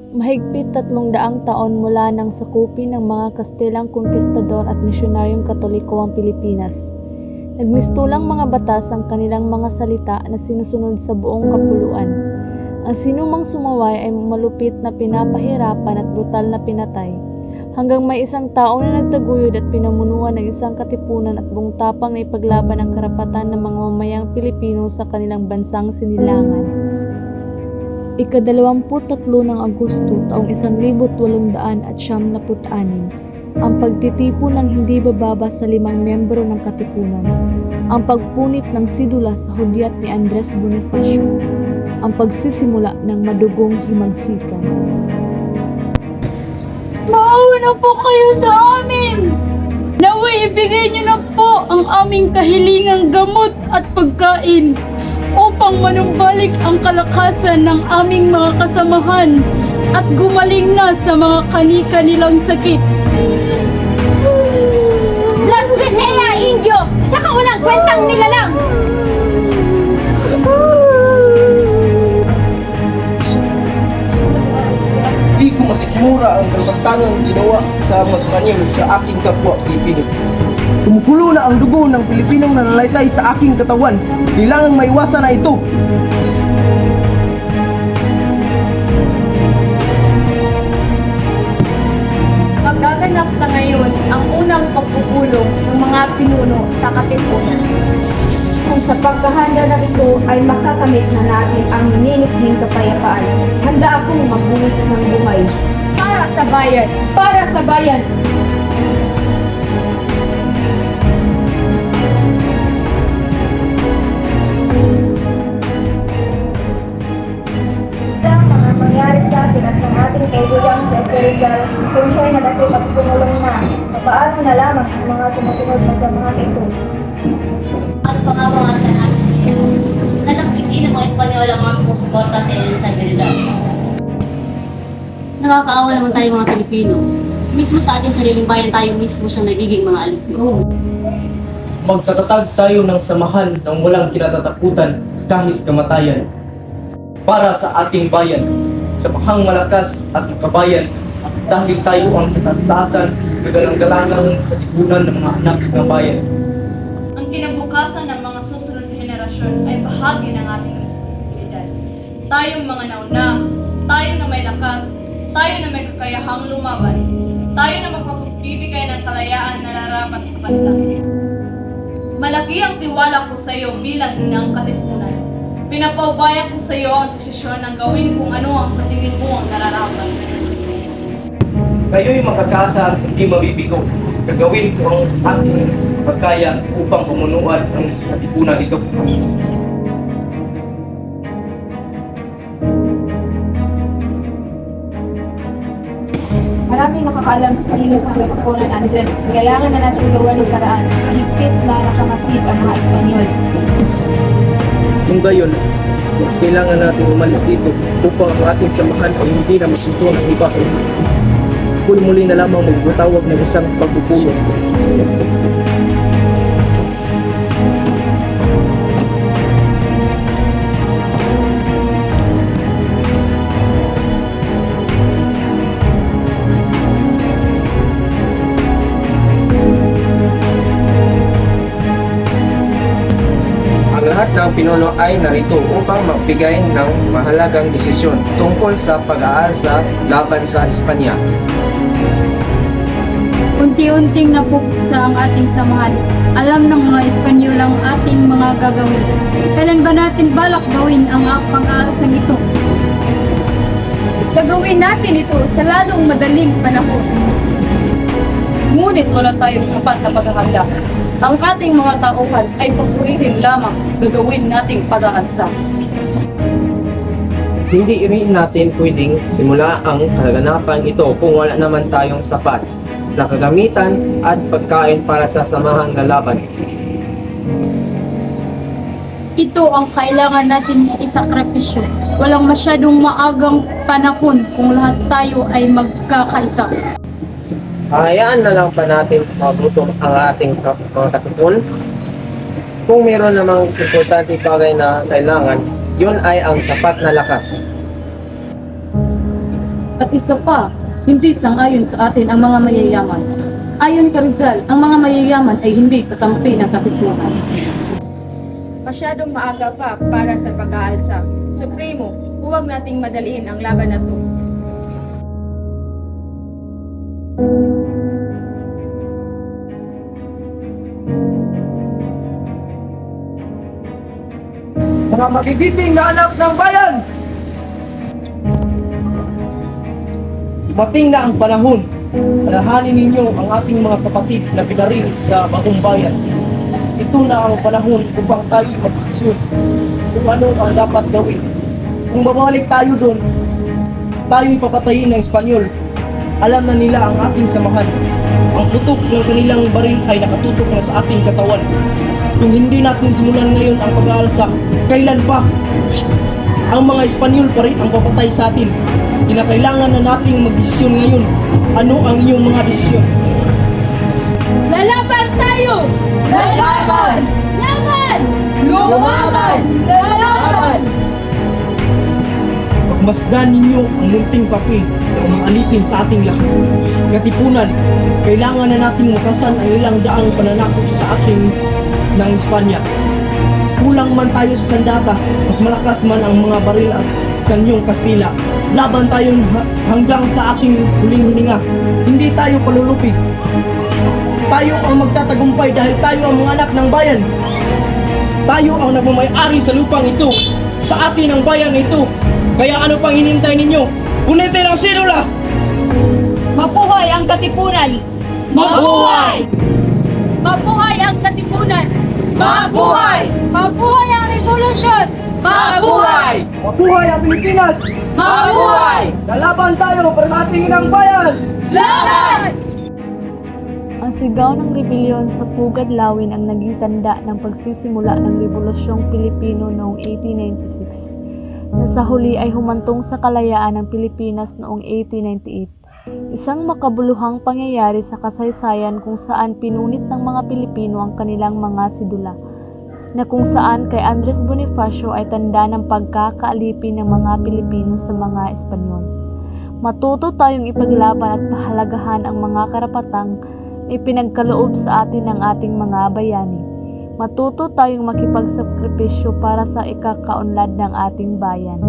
Mahigpit 300 taon mula nang sakupin ng mga Kastilang konkistador at misyonaryong Katoliko ang Pilipinas. Nagmistulang mga batas ang kanilang mga salita na sinusunod sa buong kapuluan. Ang sinumang sumaway ay malupit na pinapahirapan at brutal na pinatay. Hanggang may isang tao na nagtaguyod at pinamunuan ng isang katipunan at buong tapang na ipaglaban ang karapatan ng mga mamayang Pilipino sa kanilang bansang sinilangan. Ika-23 ng Agosto taong 1876, ang pagtitipon ng hindi bababa sa 5 miyembro ng katipunan, ang pagpunit ng sidula sa hudyat ni Andres Bonifacio, ang pagsisimula ng madugong himagsikan. Maawa na po kayo sa amin! Naway ibigay niyo na po ang aming kahilingang gamot at pagkain upang manumbalik ang kalakasan ng aming mga kasamahan at gumaling na sa mga kani-kanilang sakit. Las Renea, Indio! Isa kang walang kwentang nilalang! Di ko masikmura ang kalpastangang ginawa sa mga Espanyol sa aking kapwa Pilipino. Kumukulo na ang dugo ng Pilipinong nanalaitay sa aking katawan. Kailangang maiwasan na ito. Magaganap na ngayon ang unang pagpupulong ng mga pinuno sa Katipunan. Kung sa pagkahanda na ito ay makakamit na natin ang minimiting kapayapaan, handa akong magbuwis ng buhay. Para sa bayan! Para sa bayan! Mga mangyari sa atin at ng ating kaibigang sa Rizal kung siya'y nadakip at pumulong na. Papaano na lamang ang mga sumusunod na samahan ito. Ano pa nga mga sa natin ngayon? Hindi ng mga Espanyol ang mga sumusuporta sa Elisa Rizal. Nakakaawa naman tayo mga Pilipino. Mismo sa ating sariling bayan tayo mismo siyang nagiging mga alipin. Magtatatag tayo ng samahan ng walang kinatatakutan kahit kamatayan. Para sa ating bayan, sa pahang malakas at kabayan, at dahil tayo ang kataas-taasan, kagalang-galangang sa tipunan ng mga anak ng bayan. Ang kinabukasan ng mga susunod na henerasyon ay bahagi ng ating responsibilidad. Tayong mga nauna, tayo na may lakas, tayo na may kakayahang lumaban, tayo na magpapagbibigay ng kalayaan na nararapat sa kanila. Malaki ang tiwala ko sa iyo bilang inang katipunan. Pinapaubaya ko sa iyo ang desisyon ng gawin kung ano ang sa tingin mo ang nararapat. Kayo'y makakasa at hindi mabibigo. Gagawin ko ang aking pagkaya upang pamunuan ang katipunan ito. Maraming nakakaalam sa kilos ng Katipunan, Andres. Kailangan na natin gawa ng paraan. Higpit na nakamasid ang mga Espanyol. Kung gayon, mas kailangan natin umalis dito upang ang ating samahan ay hindi na masunto ng iba. Kung muli na lamang magpatawag ng isang pagpupulong. Ang lahat ng pinuno ay narito upang magbigay ng mahalagang desisyon tungkol sa pag-aalsa laban sa Espanya. Unti-unting napupuksa ang ating samahan. Alam ng mga Espanyol ang ating mga gagawin. Kailan ba natin balak gawin ang pag-aalsang ito? Gagawin natin ito sa lalong madaling panahon. Ngunit wala tayong sapat na paghahanda. Ang ating mga tauhan ay papurihin lamang gagawin nating pag-aalsa. Hindi rin natin pwedeng simula ang kaganapan ito kung wala naman tayong sapat na kagamitan at pagkain para sa samahang lalaban. Ito ang kailangan natin isakripisyo. Walang masyadong maagang panahon kung lahat tayo ay magkakaisa. Hayaan na lang pa natin magutom ang ating mga katipon. Kung meron namang importante bagay na kailangan, yun ay ang sapat na lakas. At isa pa, hindi sang-ayon sa atin ang mga mayayaman. Ayon kay Rizal, ang mga mayayaman ay hindi kakampi ng katipunan. Masyadong maaga pa para sa pag-aalsa. Supremo, huwag nating madaliin ang laban na to. Mga magigiting na anak ng bayan! Dumating na ang panahon. Alahanin ninyo ang ating mga kapatid na binaril sa bagong bayan. Ito na ang panahon upang tayo mag-aksyon kung ano ang dapat gawin. Kung babalik tayo doon, tayo'y papatayin ng Espanyol. Alam na nila ang ating samahan. Ang putok ng kanilang baril ay nakatutok na sa ating katawan. Kung hindi natin simulan ngayon ang pag-aalsa, kailan pa? Ang mga Espanyol pa rin ang papatay sa atin. Kinakailangan na nating magdesisyon ngayon. Ano ang inyong mga desisyon? Lalaban tayo! Lalaban! Laban! Lumaban! Lalaban! Pagmasdan ninyo ang munting papel na umaalipin sa ating lahat. Katipunan, kailangan na nating makasan ang ilang daang pananakot sa ating ng Espanya. Kulang man tayo sa sandata, mas malakas man ang mga baril at kanyong Kastila. Laban tayo hanggang sa ating huling hininga. Hindi tayo palulupig. Tayo ang magtatagumpay dahil tayo ang mga anak ng bayan. Tayo ang nagmamay-ari sa lupang ito, sa atin ang bayan ito. Kaya ano pang hinintay ninyo? Punitin ang sinula! Mabuhay ang katipunan! Mabuhay! Mabuhay ang katipunan! Mabuhay! Mabuhay ang revolusyon! Mabuhay! Mabuhay ang Pilipinas! Mabuhay! Lalaban tayo para sa ating inang bayan! Laban! Ang sigaw ng rebelyon sa Pugad Lawin ang naging tanda ng pagsisimula ng Rebolusyong Pilipino noong 1896, na sa huli ay humantong sa kalayaan ng Pilipinas noong 1898. Isang makabuluhang pangyayari sa kasaysayan kung saan pinunit ng mga Pilipino ang kanilang mga sidula, na kung saan kay Andres Bonifacio ay tanda ng pagkakaalipin ng mga Pilipino sa mga Espanyol. Matuto tayong ipaglaban at pahalagahan ang mga karapatang ipinagkaloob sa atin ng ating mga bayani. Matuto tayong makipagsakripisyo para sa ikakaunlad ng ating bayan.